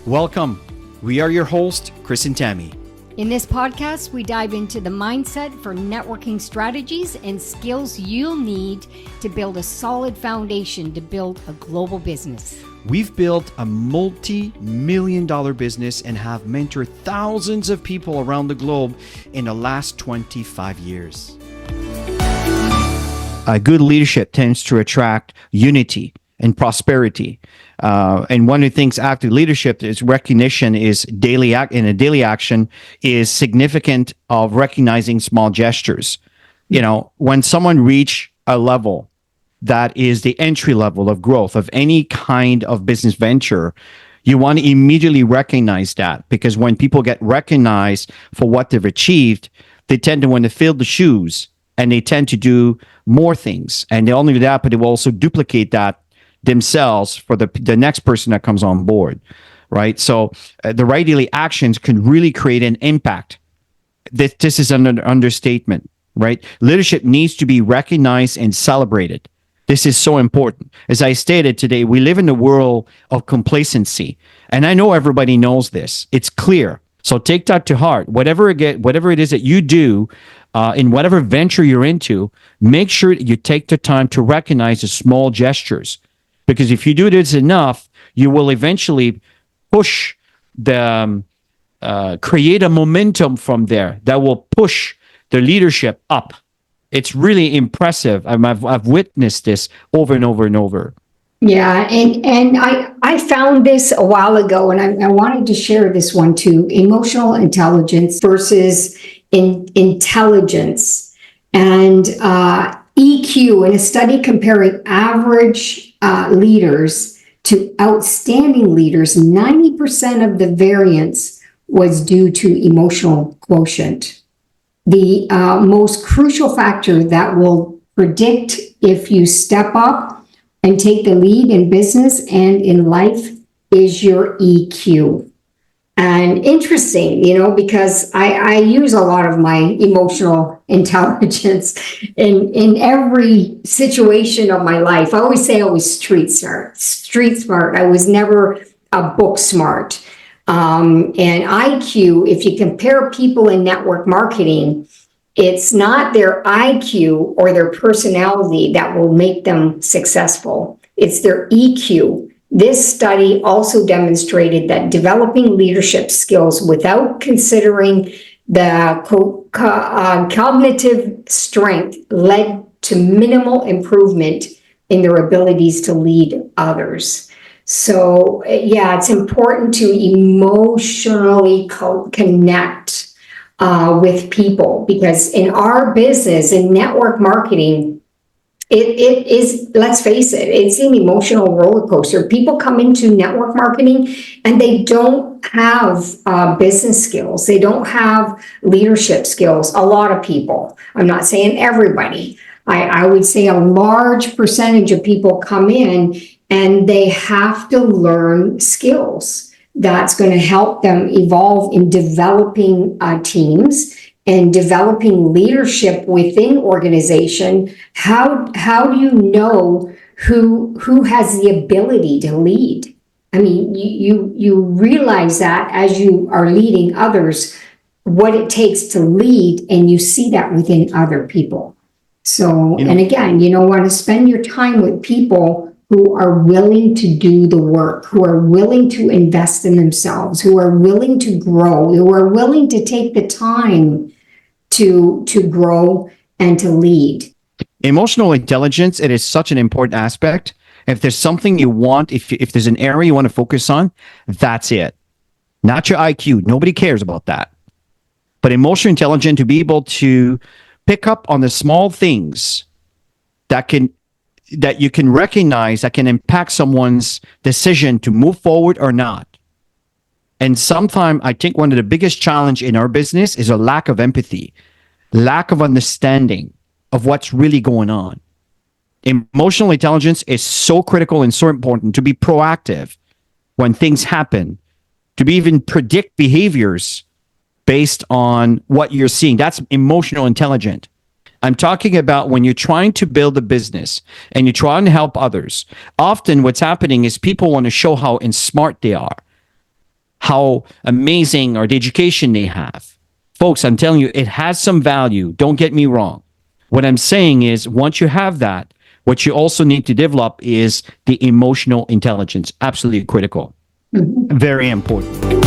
Welcome. We are your hosts, Chris and Tammy. In this podcast, we dive into the mindset for networking strategies and skills you'll need to build a solid foundation to build a global business. We've built a multi-million-dollar business and have mentored thousands of people around the globe in the last 25 years. Good leadership tends to attract unity and prosperity. And one of the things active leadership is recognition is daily action is significant of recognizing small gestures. You know, when someone reach a level that is the entry level of growth of any kind of business venture, you want to immediately recognize that, because when people get recognized for what they've achieved, they tend to want to fill the shoes and they tend to do more things. And they only do that, but they will also duplicate that themselves for the next person that comes on board, right? So the right daily actions can really create an impact. This is an understatement, right? Leadership needs to be recognized and celebrated. This is so important. As I stated today, we live in a world of complacency, and I know everybody knows this. It's clear. So take that to heart. Whatever it is that you do in whatever venture you're into, make sure that you take the time to recognize the small gestures. Because if you do this enough, you will eventually push create a momentum from there that will push the leadership up. It's really impressive. I've witnessed this over and over and over. Yeah, and I found this a while ago, and I wanted to share this one too: emotional intelligence versus intelligence, and EQ. In a study comparing average leaders to outstanding leaders, 90% of the variance was due to emotional quotient. The most crucial factor that will predict if you step up and take the lead in business and in life is your EQ. And interesting, because I use a lot of my emotional intelligence in every situation of my life. I always say I was street smart. I was never a book smart. And IQ, if you compare people in network marketing, it's not their IQ or their personality that will make them successful. It's their EQ. This study also demonstrated that developing leadership skills without considering the cognitive strength led to minimal improvement in their abilities to lead others. So, yeah, it's important to emotionally connect with people, because in our business, in network marketing, it is, let's face it, it's an emotional roller coaster. People come into network marketing and they don't have business skills. They don't have leadership skills. A lot of people, I'm not saying everybody, I would say a large percentage of people come in and they have to learn skills that's going to help them evolve in developing teams and developing leadership within organization. How do you know who has the ability to lead? I mean, you realize that as you are leading others, what it takes to lead, and you see that within other people. So, and again, want to spend your time with people who are willing to do the work, who are willing to invest in themselves, who are willing to grow, who are willing to take the time to grow and to lead. Emotional intelligence, it is such an important aspect. If there's something you want, if there's an area you want to focus on, that's it. Not your IQ. Nobody cares about that. But emotional intelligence, to be able to pick up on the small things that you can recognize, that can impact someone's decision to move forward or not. And sometimes I think one of the biggest challenge in our business is a lack of empathy, lack of understanding of what's really going on. Emotional intelligence is so critical and so important to be proactive when things happen, to be even predict behaviors based on what you're seeing. That's emotional intelligence. I'm talking about when you're trying to build a business and you're trying to help others. Often what's happening is people want to show how smart they are. how amazing or the education they have. Folks, I'm telling you, it has some value. Don't get me wrong. What I'm saying is, once you have that, what you also need to develop is the emotional intelligence. Absolutely critical. Very important.